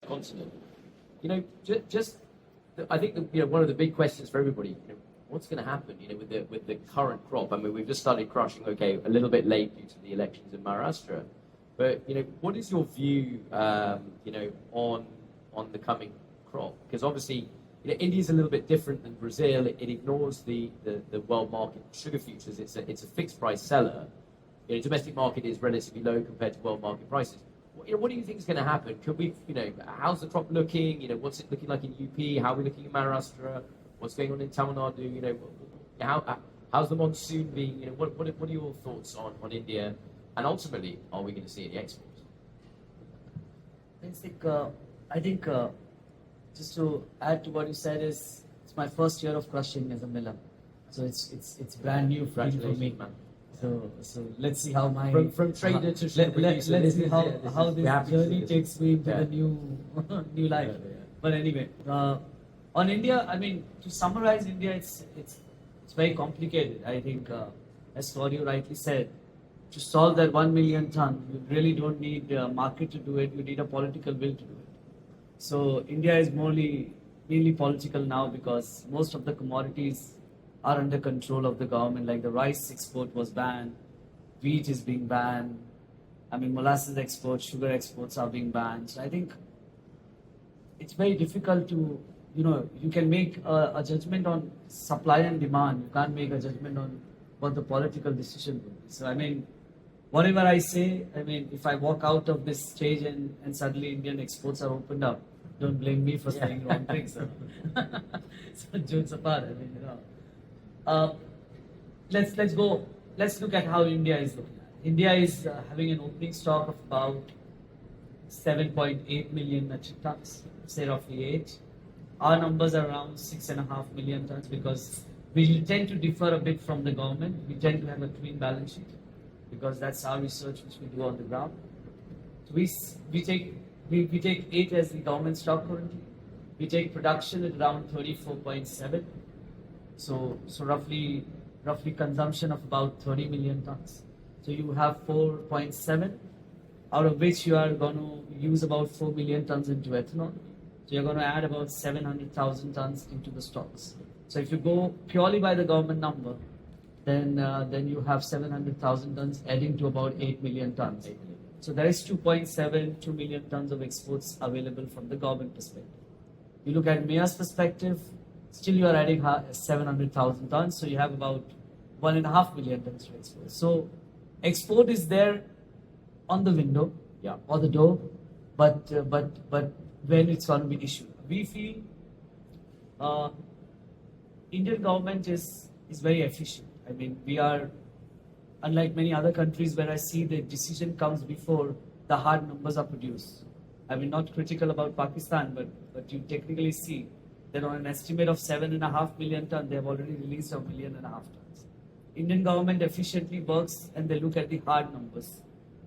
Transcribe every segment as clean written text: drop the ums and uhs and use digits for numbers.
continent. Just I think one of the big questions for everybody, what's going to happen, with the current crop? I mean, we've just started crushing, okay, a little bit late due to the elections in Maharashtra, but what is your view, on the coming crop? Because obviously, India is a little bit different than Brazil. It ignores the world market sugar futures. It's a fixed price seller. Domestic market is relatively low compared to world market prices. What do you think is going to happen? Could we, how's the crop looking? What's it looking like in UP? How are we looking in Maharashtra? What's going on in Tamil Nadu? How's the monsoon being? What are your thoughts on India? And ultimately, are we going to see any exports? I think just to add to what you said, it's my first year of crushing as a miller, so it's brand new for me. Man. So let's see how my from trader to let's see how this journey takes me into the new life. But anyway, on India, I mean, to summarize India, it's very complicated. I think, as Claudio rightly said, to solve that 1 million ton, you really don't need a market to do it. You need a political will to do it. So India is mainly political now because most of the commodities are under control of the government. Like the rice export was banned, wheat is being banned. I mean, molasses exports, sugar exports are being banned. So I think it's very difficult to, you can make a judgment on supply and demand. You can't make a judgment on what the political decision will be. So I mean, whatever I say, if I walk out of this stage and suddenly Indian exports are opened up, don't blame me for saying wrong things. So jokes apart, let's look at how India is looking at. India is having an opening stock of about 7.8 million metric tons, say roughly 8. Our numbers are around 6.5 million tons because we tend to differ a bit from the government. We tend to have a clean balance sheet because that's our research which we do on the ground. So we take 8 as the government stock currently. We take production at around 34.7. So roughly consumption of about 30 million tons. So you have 4.7, out of which you are going to use about 4 million tons into ethanol. So you're going to add about 700,000 tons into the stocks. So if you go purely by the government number, then you have 700,000 tons adding to about 8 million tons. So there is 2 million tons of exports available from the government perspective. You look at MEIR's perspective, still you are adding 700,000 tons, so you have about 1.5 million tons to export. So export is there on the window, or the door, but when it's going to be issued. We feel Indian government is very efficient. I mean, we are, unlike many other countries where I see the decision comes before the hard numbers are produced. I mean, not critical about Pakistan, but you technically see that on an estimate of 7.5 million tons, they have already released 1.5 million tons. Indian government efficiently works and they look at the hard numbers.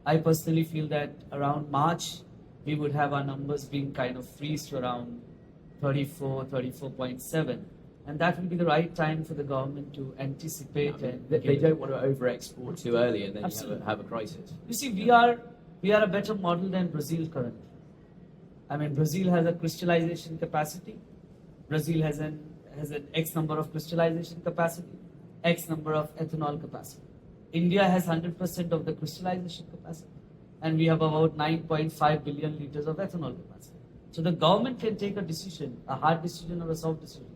I personally feel that around March, we would have our numbers being kind of freeze to around 34.7. And that will be the right time for the government to anticipate. They don't want to over-export too early and then you have a crisis. You see, we are a better model than Brazil currently. I mean, Brazil has a crystallization capacity. Brazil has an X number of crystallization capacity, X number of ethanol capacity. India has 100% of the crystallization capacity, and we have about 9.5 billion liters of ethanol capacity. So the government can take a decision, a hard decision or a soft decision,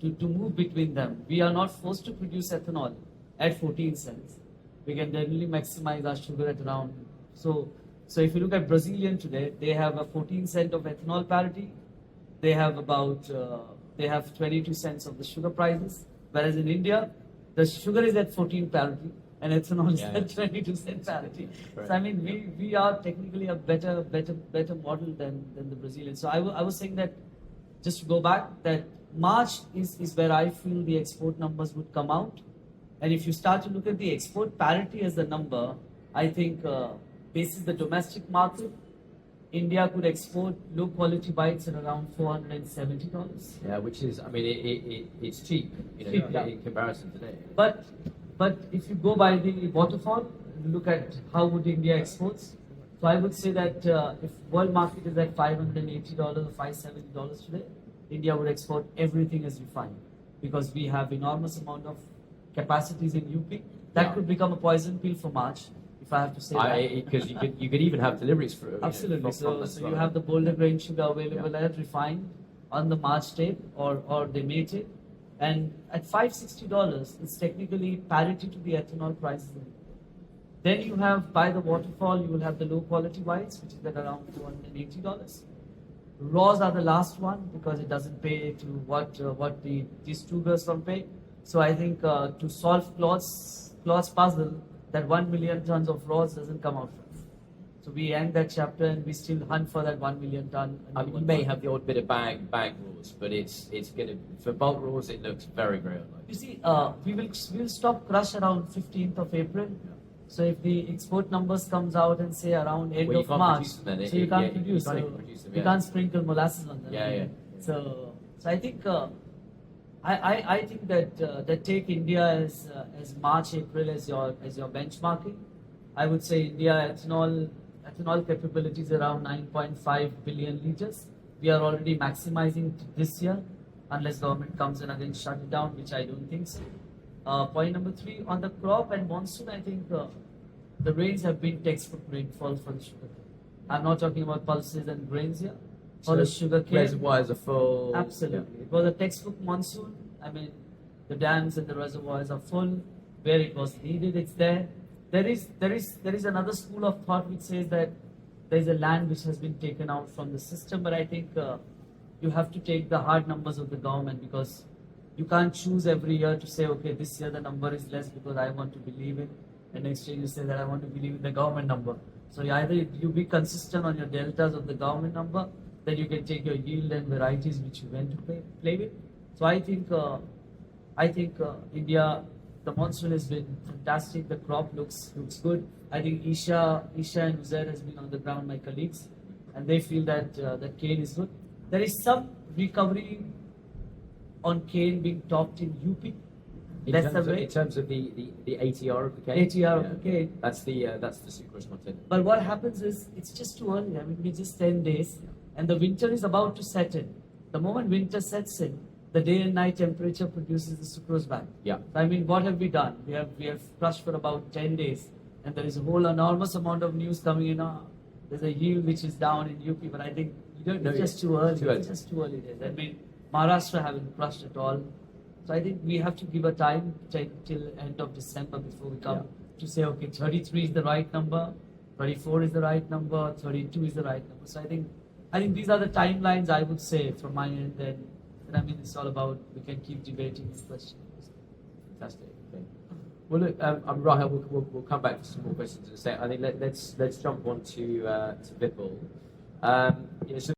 to move between them. We are not forced to produce ethanol at 14 cents. We can generally maximize our sugar at around. So if you look at Brazilian today, they have a 14 cent of ethanol parity. They have about 22 cents of the sugar prices. Whereas in India, the sugar is at 14 parity and ethanol is at 22 cent parity. Right. So I mean, we are technically a better model than the Brazilians. So I was saying that, just to go back, that March is where I feel the export numbers would come out. And if you start to look at the export parity as the number, I think basis the domestic market, India could export low quality bites at around $470. Yeah, which is, I mean, it's cheap, in comparison today. But if you go by the waterfall, look at how would India exports, So I would say that if world market is at $580 or $570 today, India would export everything as refined because we have enormous amount of capacities in UP. That Yeah. could become a poison pill for March, if I have to say that. Because you could even have deliveries for Absolutely. from So, as so well. you have the Boulder grain sugar available at refined on the March tape or the May tape. And at $560, it's technically parity to the ethanol prices. Then you have, by the waterfall, you will have the low quality whites, which is at around $280. Raws are the last one because it doesn't pay to what these two girls don't pay. So I think to solve Claude's puzzle, that 1 million tons of raws doesn't come out. So we end that chapter and we still hunt for that 1 million ton. I mean, you may have the odd bit of bag raws, but it's gonna, for bulk raws it looks very unlikely. You see, we'll stop crush around 15th of April. So if the export numbers comes out and say around end Well, you of can't March, produce them then. so you can't You produce. can't So even produce them, you yeah. can't sprinkle molasses on them. Yeah. So I think I think that take India as March April as your benchmarking. I would say India ethanol capabilities around 9.5 billion liters. We are already maximizing this year, unless government comes in again shut it down, which I don't think so. Point number 3 on the crop and monsoon. I think the rains have been textbook rainfall for the sugar. I'm not talking about pulses and grains here. For the sugar cane, reservoirs are full. absolutely. It was a textbook monsoon. I mean, the dams and the reservoirs are full. Where it was needed, it's there. There is another school of thought which says that there is a land which has been taken out from the system. But I think you have to take the hard numbers of the government because you can't choose every year to say, okay, this year the number is less because I want to believe it, and next year you say that I want to believe in the government number. So either you be consistent on your deltas of the government number, then you can take your yield and varieties which you want to play with. So I think India, the monsoon has been fantastic. The crop looks good. I think Isha and Uzair has been on the ground, my colleagues, and they feel that that cane is good. There is some recovery on cane being talked in UP. In terms of the ATR of the cane. ATR of the cane. That's the sucrose content. But what happens is it's just too early. I mean, we're just 10 days, and the winter is about to set in. The moment winter sets in, the day and night temperature produces the sucrose back. Yeah. I mean, what have we done? We have crushed for about 10 days, and there is a whole enormous amount of news coming in. There's a yield which is down in UP, but I think You don't know it's just yet. too early. Too early. It's just too early days. I mean, Maharashtra haven't crushed at all. So I think we have to give a time till end of December before we come to say, okay, 33 is the right number, 34 is the right number, 32 is the right number. So I think these are the timelines I would say from my end. And I mean, it's all about, we can keep debating this question. Fantastic. Okay. Well, look, I'm Rahil. We'll come back to some more questions in a sec. I think let's jump on to Vipul. So